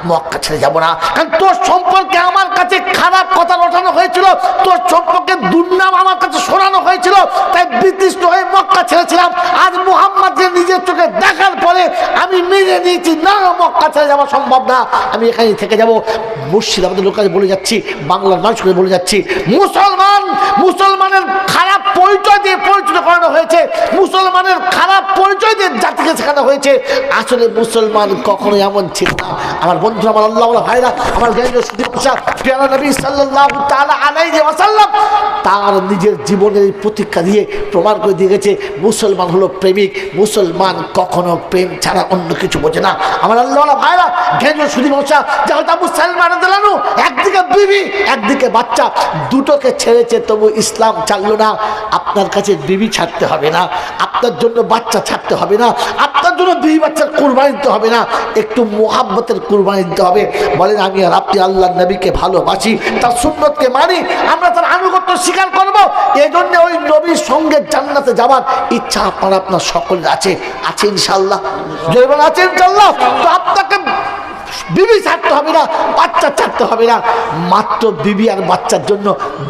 মক্কা ছেড়ে যাবো না, কারণ তোর সম্পর্কে আমার কাছে খারাপ কথা রটানো হয়েছিল, তোর সম্পর্কে দুর্নাম আমার কাছে শোনানো হয়েছিল, তাই বিতৃষ্ণ হয়ে মক্কা ছেড়েছিলাম। আজ মুহাম্মদকে নিজের চোখে দেখার পরে আমি মেনে নিয়েছি, না মক্কা ছেড়ে যাওয়া সম্ভব না, আমি এখানেই থেকে যাবো। মুর্শিদাবাদের লোকের বলে যাচ্ছি, বাংলার মানুষকে বলে যাচ্ছি, মুসলমানের খারাপ পরিচয় দিয়ে পরিচিত করানো হয়েছে, মুসলমানের খারাপ পরিচয় দিয়ে জাতিকে শেখানো হয়েছে। আসলে মুসলমান কখনো এমন ছিল না। আমার বন্ধুরা, আমার আল্লাহ ভাইরা, আমার নবী সাল্লাল্লাহু তাআলা আলাইহি ওয়াসাল্লাম তার নিজের জীবনের প্রতীক্ষা দিয়ে প্রমাণ করে দিয়ে গেছে, মুসলমান হলো প্রেমিক, মুসলমান কখনো প্রেম ছাড়া অন্য কিছু বোঝে না। আমার আল্লাহ ভাইরা, জ্ঞান শুধু মশা যেহেতু আবু সালমান রাদিয়াল্লাহু একদিকে বিবি একদিকে বাচ্চা, দুটোকে ছেড়েছে, তবু ইসলাম ছাড়লো না। আপনার কাছে বিবি ছাড়তে হবে না, আপনার জন্য বাচ্চা ছাড়তে হবে না, আপনার জন্য বিবি বাচ্চার কুরবানি দিতে হবে না, একটু মুহাব্বতের কুরবানি দিতে হবে। বলেন আমি আর আপনি আল্লাহর নবীকে ভালোবাসি, তার সুন্নতকে মানি, আমরা তার আনুগত্য স্বীকার করব। এই জন্য ওই নবীর সঙ্গে জান্নাতে যাওয়ার ইচ্ছা আপনার সকলের আছে ইনশাআল্লাহ। যেমন আছে ইনশাআল্লাহ। তো আপনাকে বিবি ছাড়তে হবে না, বাচ্চা ছাড়তে হবে না, মাত্র বিবি আর বাচ্চার জন্য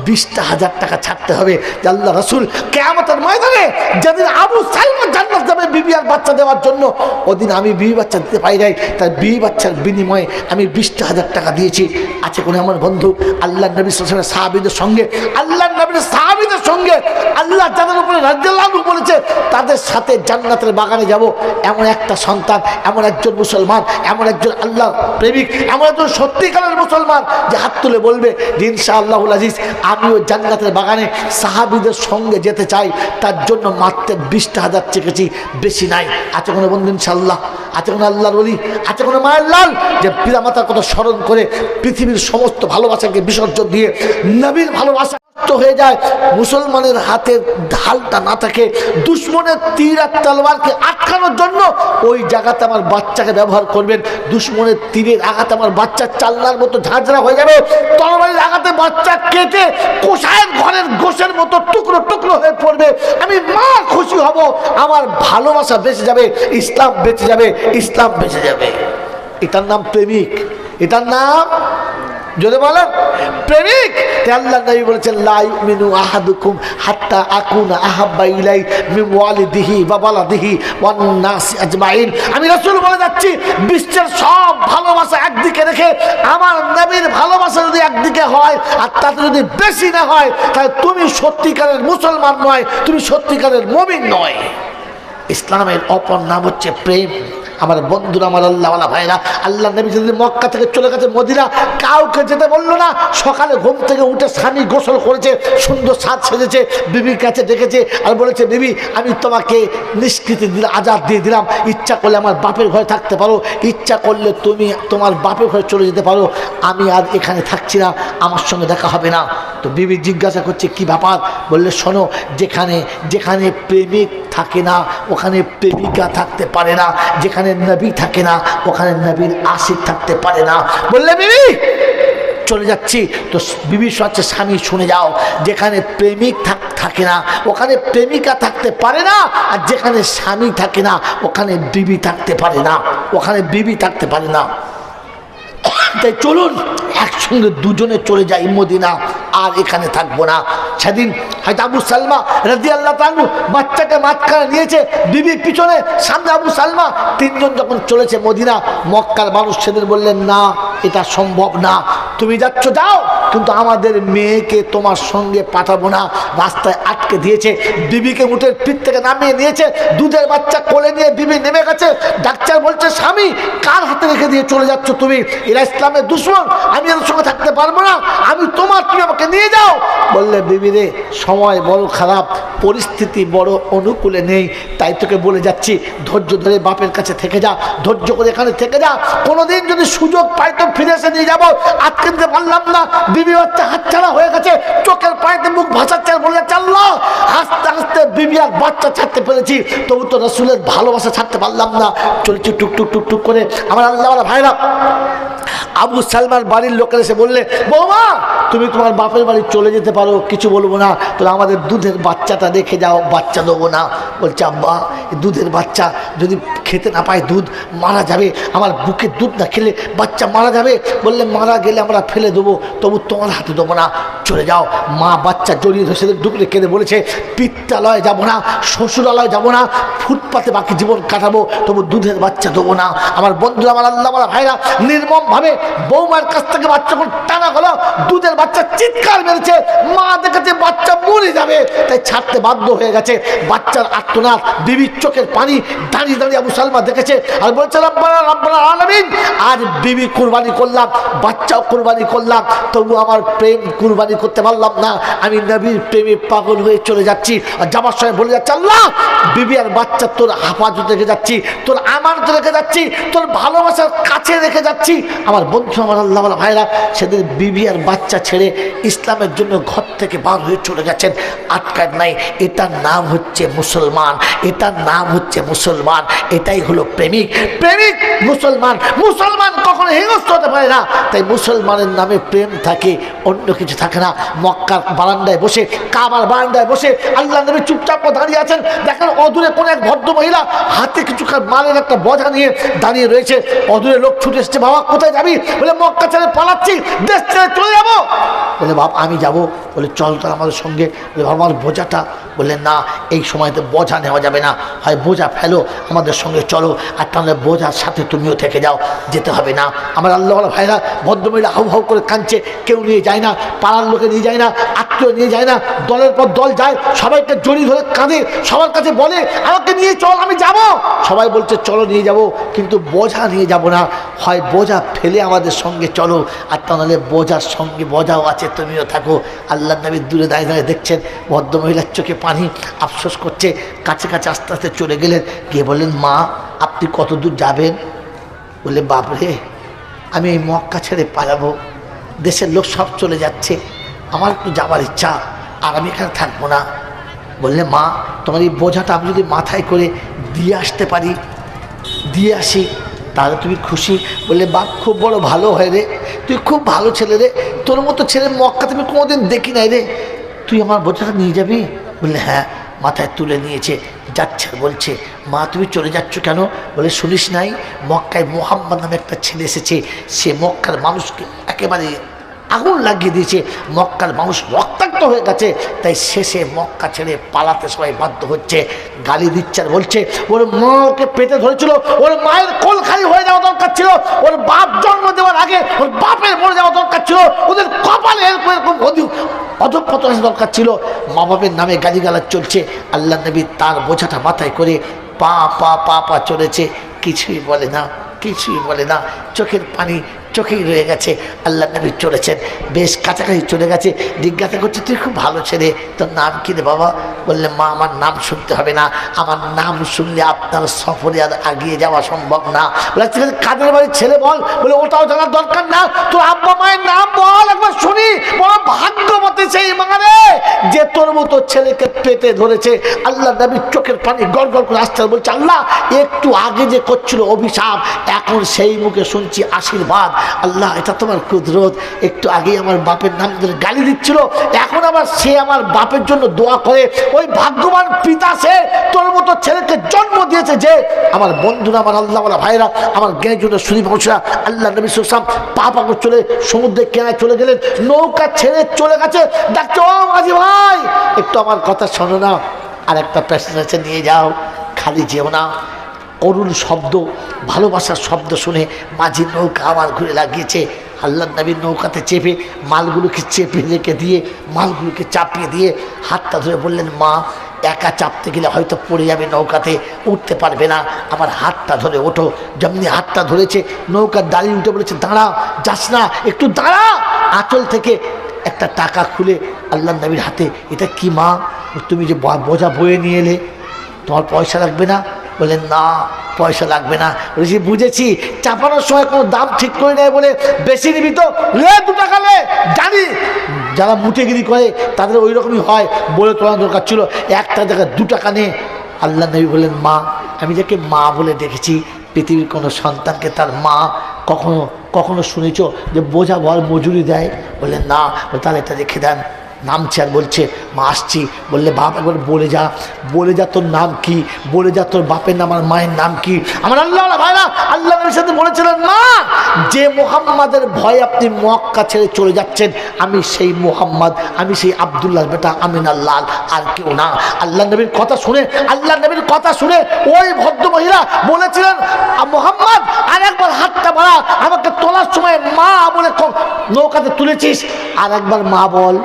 20,000 টাকা ছাড়তে হবে। আল্লাহ রাসূল কিয়ামতের ময়দানে যেদিন আবু সালমান জান্নাত যাবে বিবি আর বাচ্চা দেওয়ার জন্য, ওদিন আমি বিবি বাচ্চা দিতে পারি নাই, তাই বিবি বাচ্চার বিনিময়ে আমি 20,000 টাকা দিয়েছি। আছে কোনো আমার বন্ধু আল্লাহ নবী সাল্লাল্লাহু আলাইহি ওয়াসাল্লাম সাহাবীদের সঙ্গে, আল্লাহ নবীর সাহাবীদের সঙ্গে আল্লাহ যাদের উপরে রাদিয়াল্লাহু আনহু বলেছে তাদের সাথে জান্নাতের বাগানে যাব, এমন একটা সন্তান, এমন একজন মুসলমান, এমন একজন আল্লাহ প্রেমিক, এমন একজন সত্যিকারের মুসলমান যে হাত তুলে বলবে ইনশাআল্লাহুল আজিজ আমিও জান্নাতের বাগানে সাহাবীদের সঙ্গে যেতে চাই, তার জন্য মাত্র 20,000 চেকেছি, বেশি নাই। আছে কোনো বন্ধু ইনশাআল্লাহ? আছে কোনো আল্লাহর ওলি? আছে কোনো মায়ের লাল যে পিতামাতার কথা স্মরণ করে পৃথিবীর সমস্ত ভালোবাসাকে বিসর্জন দিয়ে নবীর ভালোবাসা হয়ে যায়? মুসলমানের হাতে ঢালটা না থাকে, দুশ্মনের তীর আর তলোয়ারকে আটকানোর জন্য ওই জায়গাতে আমার বাচ্চাকে ব্যবহার করবেন। দুশ্মনের তীরের আঘাতে আমার বাচ্চা চাল্লার মতো ঝাঁঝরা হয়ে যাবে, তলোয়ারের আঘাতে বাচ্চা কেটে কোষায়ের ঘরের গোশের মতো টুকরো টুকরো হয়ে পড়বে। আমি মা খুশি হব, আমার ভালোবাসা বেঁচে যাবে, ইসলাম বেঁচে যাবে, ইসলাম বেঁচে যাবে। এটার নাম প্রেমিক, এটার নাম যদি বলেন প্রেমিক। আল্লাহ নবী বলেছেন লা ইউমিনু আহাদুকুম হাত্তা আকুনা আহাব্বা ইলাই মিন ওয়ালিদিহি ওয়া ওয়ালাদিহি ওয়ান নাস আজমাইন। আমি রাসূল বলে যাচ্ছি, বিশ্বের সব ভালোবাসা একদিকে রেখে আমার নবীর ভালোবাসা যদি একদিকে হয় আর তাতে যদি বেশি না হয়, তাহলে তুমি সত্যিকারের মুসলমান নয়, তুমি সত্যিকারের মুমিন নয়। ইসলামের অপর নাম হচ্ছে প্রেম। আমার বন্ধুরা, আমার আল্লাহওয়ালা ভাইরা, আল্লাহ নবী যদি মক্কা থেকে চলে গেছে মদিনা, কাউকে যেতে বললো না। সকালে ঘুম থেকে উঠে স্বামী গোসল করেছে, সুন্দর সাজ সেজেছে, বিবির কাছে ডেকেছে আর বলেছে, বিবি আমি তোমাকে নিষ্কৃতি দিলাম, আজাদ দিয়ে দিলাম, ইচ্ছা করলে আমার বাপের ঘরে থাকতে পারো, ইচ্ছা করলে তুমি তোমার বাপের ঘরে চলে যেতে পারো, আমি আর এখানে থাকছি না, আমার সঙ্গে দেখা হবে না। তো বিবি জিজ্ঞাসা করছে কি ব্যাপার? বললে শোনো, যেখানে যেখানে প্রেমিক থাকে না ওখানে প্রেমিকা থাকতে পারে না, যেখানে নবী থাকে না ওখানে নবীর আশিক থাকতে পারে না। বললে বিবি চলে যাচ্ছি। তো বিবি হচ্ছে স্বামী শুনে যাও, যেখানে প্রেমিক থাকে না ওখানে প্রেমিকা থাকতে পারে না, আর যেখানে স্বামী থাকে না ওখানে বিবি থাকতে পারে না, ওখানে বিবি থাকতে পারে না। তাই চলুন একসঙ্গে দুজনে চলে যাই মদিনা, আর এখানে থাকবো না। সেদিন হয়তো আবু সালমা রাদিয়াল্লাহু তাআলা বাচ্চাকে মাঝখানে নিয়েছে, বিবির পিছনে, সামনে আবু সালমা, তিনজন যখন চলেছে মদিনা, মক্কার মানুষ সেদিন বললেন না, এটা সম্ভব না, তুমি যাচ্ছ যাও, কিন্তু আমাদের মেয়েকে তোমার সঙ্গে পাঠাবো না। রাস্তায় আটকে দিয়েছে, বিবিকে উটের পিঠ থেকে নামিয়ে নিয়েছে, দুধের বাচ্চা কোলে নিয়ে বিবি নেমে গেছে। ডাক্তার বলছে, স্বামী কার হাতে রেখে দিয়ে চলে যাচ্ছ তুমি? এরা ইসলামের দুশমন, আমি এর সঙ্গে থাকতে পারবো না, আমি তোমার, তুমি আমাকে নিয়ে যাও। বললে বিবি রে, সময় বড় খারাপ, পরিস্থিতি বড় অনুকূলে নেই, তাই তোকে বলে যাচ্ছি ধৈর্য ধরে বাপের কাছে থেকে যা, ধৈর্য করে এখানে থেকে যা, কোনোদিন যদি সুযোগ পাই তো ফিরে এসে নিয়ে যাবো। আজকে দিতে পারলাম না, বিবি হচ্ছে হাতছাড়া হয়ে গেছে, চোখের পানিতে মুখ ভাসাচ্ছে আর বলে যাচ্ছে আল্লাহ, আস্তে আস্তে বিবি আর বাচ্চা ছাড়তে পেরেছি, তবু তো রাসূলের ভালোবাসা ছাড়তে পারলাম না। চলছি টুকটুক টুকটুক করে। আমার আল্লাহওয়ালা ভাইরা, আবু সালমার বাড়ির লোকের এসে বললে, বৌমা তুমি তোমার বাপের বাড়ি চলে যেতে পারো, কিছু বলবো না, তোরা আমাদের দুধের বাচ্চাটা রেখে যাও, বাচ্চা দেবো না। বলছে আব্বা দুধের বাচ্চা যদি খেতে না পায় দুধ মারা যাবে, আমার বুকে দুধ না খেলে বাচ্চা মারা যাবে। বললে মারা গেলে আমরা ফেলে দেবো, তবু তোমার হাতে দেবো না, চলে যাও। মা বাচ্চা জড়িয়ে ধরে সেদিন ঢুকলে কেঁদে বলেছে পিত্রালয়ে যাবো না, শ্বশুরালয়ে যাবো না, ফুটপাতে বাকি জীবন কাটাবো, তবু দুধের বাচ্চা দেবো না। আমার বন্ধুরা, আমার আল্লাহ বলা ভাইরা, নির্মমভাবে বৌমার কাছ থেকে বাচ্চা করে টানা হলো, দুধের বাচ্চা চিৎকার মেরেছে, মা দেখেছে বাচ্চা মরে যাবে, তাই ছাড়তে বাধ্য হয়ে গেছে। বাচ্চার আর্তনাদ, বিবির চোখের পানি, দাঁড়িয়ে দাঁড়িয়ে আবু সালমা দেখেছে আর বলছে রব্বানা রব্বাল আলামিন, আজ বিবি কুরবানি করলাম, বাচ্চাও কুরবানি করলাম, তবু আমার প্রেম কুরবানি করতে পারলাম না, আমি নবীর প্রেমে পাগল হয়ে চলে যাচ্ছি। আর যাবার সময় বলে যাচ্ছে আল্লাহ, বিবি আর বাচ্চা তোর হেফাজতে রেখে যাচ্ছি, তোর আমানত রেখে যাচ্ছি, তোর ভালোবাসার কাছে রেখে যাচ্ছি। আমার বন্ধু, আমার আল্লাহ বলা ভাইরা, সেদিন বিবি আর বাচ্চা ছেড়ে ইসলামের জন্য ঘর থেকে বার হয়ে চলে গেছেন, আটকায় নাই। এটার নাম হচ্ছে মুসলমান, এটার নাম হচ্ছে মুসলমান, এটাই হলো প্রেমিক। প্রেমিক মুসলমান, মুসলমান কখনো হিংস্র হতে পারে না, তাই মুসলমানের নামে প্রেম থাকে, অন্য কিছু থাকে না। মক্কার বারান্দায় বসে, কাবার বারান্দায় বসে আল্লাহ নবী চুপচাপ দাঁড়িয়ে আছেন। দেখেন অদূরে কোন এক ভদ্র মহিলা হাতে কিছু মালের একটা বোঝা নিয়ে দাঁড়িয়ে রয়েছে। অদূরে লোক ছুটে এসছে, বাবা কোথায় যাবি? বলে মক্কা ছেড়ে পালাচ্ছি, দেশ ছেড়ে চলে যাবো। বলে বাবা আমি যাবো। বলে চল তো আমাদের সঙ্গে। বলে বাবা আমার বোঝাটা। বললে না, এই সময়তে বোঝা নেওয়া যাবে না, হয় বোঝা ফেলো, আমাদের সঙ্গে চলো, আর তাহলে বোঝার সাথে তুমিও থেকে যাও, যেতে হবে না। আমার আল্লাহ ভাইরা, ভদ্রমহিলা হাউ হাউ করে কাঁদছে, কেউ নিয়ে যায় না, পাড়ার লোকে নিয়ে যায় না, আত্মীয় নিয়ে যায় না, দলের পর দল যায়, সবাইকে জড়িয়ে ধরে কাঁদে, সবার কাছে বলে আমাকে নিয়ে চল, আমি যাব। সবাই বলছে চলো নিয়ে যাব, কিন্তু বোঝা নিয়ে যাব না, হয় বোঝা ফেলে আমাদের সঙ্গে চলো, আর তাহলে বোঝার সঙ্গে বোঝাও আছে, তুমিও থাকো। আল্লাহ নবী দূরে দাঁড়িয়ে দাঁড়িয়ে দেখছেন, ভদ্রমহিলার চোখে পানি, আফসোস করছে। কাছে কাছে আস্তে আস্তে চলে গেলেন, গিয়ে বললেন মা আপনি কত দূর যাবেন? বলে বাপরে, আমি এই মক্কা ছেড়ে পালাবো, দেশের লোক সব চলে যাচ্ছে, আমার একটু যাবার ইচ্ছা, আর আমি এখানে থাকবো না। বললে মা তোমার এই বোঝাটা আমি যদি মাথায় করে দিয়ে আসতে পারি, দিয়ে আসি, তাহলে তুমি খুশি? বললে বাপ খুব বড় ভালো হয় রে, তুই খুব ভালো ছেলে রে, তোর মতো ছেলে মক্কা তুমি কোনোদিন দেখি নাই রে, তুই আমার বোঝাটা নিয়ে যাবি? বললে হ্যাঁ। মাথায় তুলে নিয়েছে, যাচ্ছে, বলছে মা তুমি চলে যাচ্ছ কেন? বলে শুনিস নাই, মক্কায় মুহাম্মদ নামে একটা ছেলে এসেছে, সে মক্কার মানুষকে একেবারে আগুন লাগিয়ে দিয়েছে, মক্কার মানুষ রক্তাক্ত হয়ে গেছে, তাই শেষে মক্কা ছেড়ে পালাতে সবাই বাধ্য হচ্ছে। গালি দিচ্ছে আর বলছে ওর মা ওকে পেটে ধরেছিল, ওর মায়ের কোল খালি হয়ে যাওয়া দরকার ছিল, ওর বাপ জন্ম দেওয়ার আগে ওর বাপের মরে যাওয়া দরকার ছিল, ওদের কপালে এরকম অধঃপতন দরকার ছিল। মা বাপের নামে গালিগালাজ চলছে। আল্লাহ নবী তার বোঝাটা মাথায় করে পা পা পা পা চলেছে, কিছুই বলে না, কিছুই বলে না, চোখের পানি চোখেই রয়ে গেছে। আল্লাহ নবী চলেছেন, বেশ কাছাকাছি চলে গেছে, জিজ্ঞাসা করছে তুই খুব ভালো ছেলে, তোর নাম কি রে বাবা? বললে মা আমার নাম শুনতে হবে না, আমার নাম শুনলে আপনার সফরে আর এগিয়ে যাওয়া সম্ভব না। বলে ঠিক আছে কাদের বাড়ির ছেলে বল? বলে ওটাও জানার দরকার না, তোর আব্বা মায়ের নাম বল একবার শুনি। বড় ভাগ্যবতী সেই মা রে, যে তোর মতো ছেলেকে পেটে ধরেছে। আল্লাহ নবীর চোখের পানি গড় গড় করে আসতে বলছে আল্লাহ একটু আগে যে করছিল অভিশাপ, এখন সেই মুখে শুনছি আশীর্বাদ। আল্লাহ এটা তোমার কুদরত, একটু আগে আমার বাপের নাম ধরে গালি দিচ্ছিল, এখন আবার সে আমার বাপের জন্য দোয়া করে, ওই ভাগ্যবান পিতা সে, তোর মতো ছেলেকে জন্ম দিয়েছে যে। আমার বন্ধুরা, আমার আল্লাহ বলা ভাইরা, আমার জ্ঞান জন্য শুনি মানুষরা, আল্লাহ নবী সাল্লাল্লাহু আলাইহি ওয়াসাল্লাম পা পা করে চলে সমুদ্রের কিনারায় চলে গেলেন, নৌকা ছেড়ে চলে গেছে। ডাকছে ও মাঝি ভাই একটু আমার কথা শোনো না, আর একটা প্যাসেঞ্জার নিয়ে যাও, খালি যেও না। করুণ শব্দ, ভালোবাসার শব্দ শুনে মাঝি নৌকা আমার ঘুরে লাগিয়েছে। আল্লাহ নবীর নৌকাতে চেপে মালগুলোকে চেপে রেখে দিয়ে, মালগুলোকে চাপিয়ে দিয়ে হাতটা ধরে বললেন মা একা চাপতে গেলে হয়তো পড়ে যাবে, নৌকাতে উঠতে পারবে না, আমার হাতটা ধরে ওঠো। যেমনি হাতটা ধরেছে নৌকার দাঁড়িয়ে উঠে বলেছে দাঁড়া, যাস না, একটু দাঁড়া। আঁচল থেকে একটা টাকা খুলে আল্লাহ নবীর হাতে, এটা কি মা? তুমি যে বোঝা বয়ে নিয়ে এলে, তোমার পয়সা লাগবে না? বললেন না পয়সা লাগবে না। বলেছি বুঝেছি, চাপানোর সময় কোনো দাম ঠিক করে নেয় বলে বেশি নিবি তো, লে 2 টাকা লে। জানি যারা মুটেগিরি করে তাদের ওই রকমই হয়, বলে তোলার দরকার ছিল, একটা জায়গায় 2 টাকা নে। আল্লাহ নবী বললেন মা, আমি যাকে মা বলে দেখেছি, পৃথিবীর কোনো সন্তানকে তার মা কখনো কখনো শুনেছ যে বোঝা বল মজুরি দেয়? বললেন না। তাহলে এটা রেখে দেন, নামছে আর বলছে মা আসছি। বললে বাপ একবার বলে যা তোর নাম কি, বলে যা তোর বাপের নাম আর মায়ের নাম কি। আমার আল্লাহ ভাইরা, আল্লাহ নবীর সাথে বলেছিলেন মা যে মুহাম্মাদের ভয়ে আপনি মক্কা ছেড়ে চলে যাচ্ছেন, আমি সেই মুহাম্মদ, আমি সেই আব্দুল্লাহ বেটা আমিনার লাল, আর কেউ না। আল্লাহ নবীর কথা শুনে ওই ভদ্র মহিলা বলেছিলেন মুহাম্মদ আর একবার হাতটা বাড়া, আমাকে তোলার সময় মা বলে নৌকাতে তুলেছিস, আর একবার মা বল,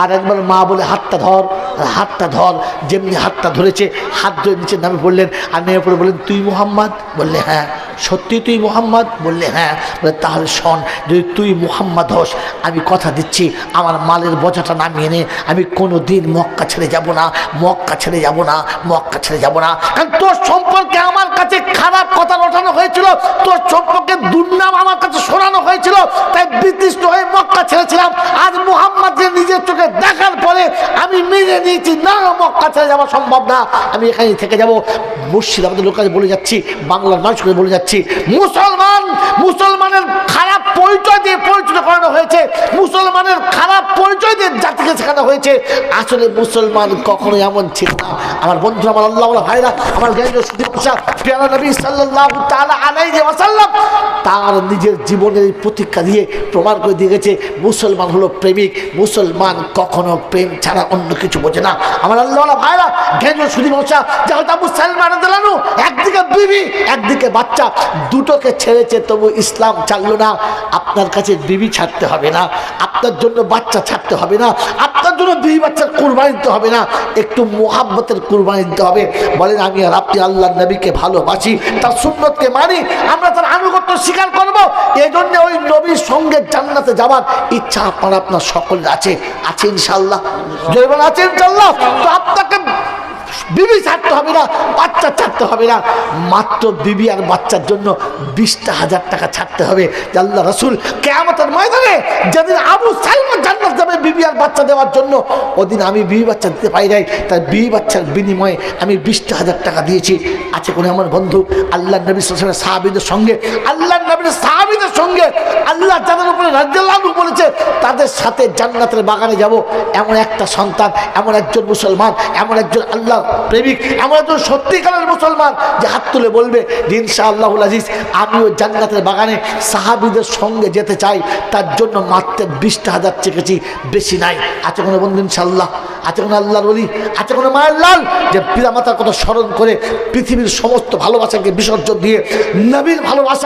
আর একবার মা বলে হাতটা ধর, আর হাতটা ধর। যেমনি হাতটা ধরেছে, হাত ধরে নিচে নামে পড়লেন, আর নেমে পড়ে বললেন তুই মুহাম্মদ? বললে হ্যাঁ। সত্যি তুই মুহাম্মদ? বললে হ্যাঁ। বলে তাহলে শোন, যদি তুই মুহাম্মদ হোস, আমি কথা দিচ্ছি আমার মালের বোঝাটা নামিয়ে নে, আমি কোনো দিন মক্কা ছেড়ে যাব না, মক্কা ছেড়ে যাব না, মক্কা ছেড়ে যাব না। কারণ তোর সম্পর্কে আমার কাছে খারাপ কথা রটানো হয়েছিল, তোর সম্পর্কে দুর্নাম আমার কাছে শোনানো হয়েছিল, তাই বিতৃষ্ট হয়ে মক্কা ছেড়েছিলাম। আজ মুহাম্মদকে নিজের চোখে দেখার পরে আমি মেনে নিয়েছি, না মক্কা ছেড়ে যাওয়া সম্ভব না, আমি এখানেই থেকে যাব। মুর্শিদাবাদের লোক বলে যাচ্ছি, বাংলার মানুষকে বলে যাচ্ছি, মুসলমানের খারাপ পরিচয় দিয়ে পরিচিত করানো হয়েছে, মুসলমানের খারাপ পরিচয় দিয়ে জাতিকে শেখানো হয়েছে। আসলে মুসলমান কখনো এমন ছিল না। আমার বন্ধু, আমার আল্লাহ ভাইরা, আমার প্রিয় নবী সাল্লাল্লাহু তাআলা আলাইহি ওয়াসাল্লাম তার নিজের জীবনের প্রতীক্ষা দিয়ে প্রমাণ করে দিয়ে গেছে মুসলমান হলো প্রেমিক, মুসলমান কখনো প্রেম ছাড়া অন্য কিছু বোঝে না। আমার আল্লাহ ভাইরা, জ্ঞান শুধু মশা যেহেতু আবু সালমান রাদিয়াল্লাহু একদিকে বিবি একদিকে বাচ্চা, দুটোকে ছেড়েছে, তবু ইসলাম ছাড়লো না। আপনার কাছে বিবি ছাড়তে হবে না, আপনার জন্য বাচ্চা ছাড়তে হবে না, আপনার জন্য বিবি বাচ্চার কুরবানি দিতে হবে না, একটু মোহাব্বতের কুরবানি দিতে হবে। বলেন আমি আর আপনি আল্লাহ নবীকে ভালোবাসি, তার সুন্নতকে মানি, আমরা তার আনুগত্য স্বীকার করব। এই জন্য ওই নবীর সঙ্গে জান্নাতে যাবার ইচ্ছা আপনার সকলের আছে ইনশাআল্লাহ। জয়বান আছে ইনশাআল্লাহ। তো আপনাকে বিবি ছাড়তে হবে না, বাচ্চা ছাড়তে হবে না, মাত্র বিবি আর বাচ্চার জন্য 20,000 টাকা ছাড়তে হবে। আল্লাহ রাসূল কিয়ামতের ময়দানে যেদিন আবু সালমান জান্নাত যাবে বিবি আর বাচ্চা দেওয়ার জন্য, ওদিন আমি বিবি বাচ্চা দিতে পারি নাই, তাই বিবি বাচ্চার বিনিময়ে আমি 20,000 টাকা দিয়েছি। আছে কোনো আমার বন্ধু আল্লাহ নবী সাল্লাল্লাহু আলাইহি সাহাবীদের সঙ্গে, আল্লাহ নবীর সাহাবীদের সঙ্গে আল্লাহ যাদের উপরে রাদিয়াল্লাহু আনহু বলেছে তাদের সাথে জান্নাতের বাগানে যাব, এমন একটা সন্তান, এমন একজন মুসলমান, এমন একজন আল্লাহ প্রেমিক, এমন একজন সত্যিকারের মুসলমান যে হাত তুলে বলবে ইনশাআল্লাহুল আজিজ আমিও জান্নাতের বাগানে সাহাবীদের সঙ্গে যেতে চাই, তার জন্য মাত্র 20,000 চেকেছি, বেশি নাই। আছে কোনো বন্ধু ইনশাআল্লাহ? আছে কোনো আল্লাহর ওলি? আছে কোনো মায়ের লাল যে পিতামাতার কথা স্মরণ করে পৃথিবীর সমস্ত ভালোবাসাকে বিসর্জন দিয়ে নবীর ভালোবাসা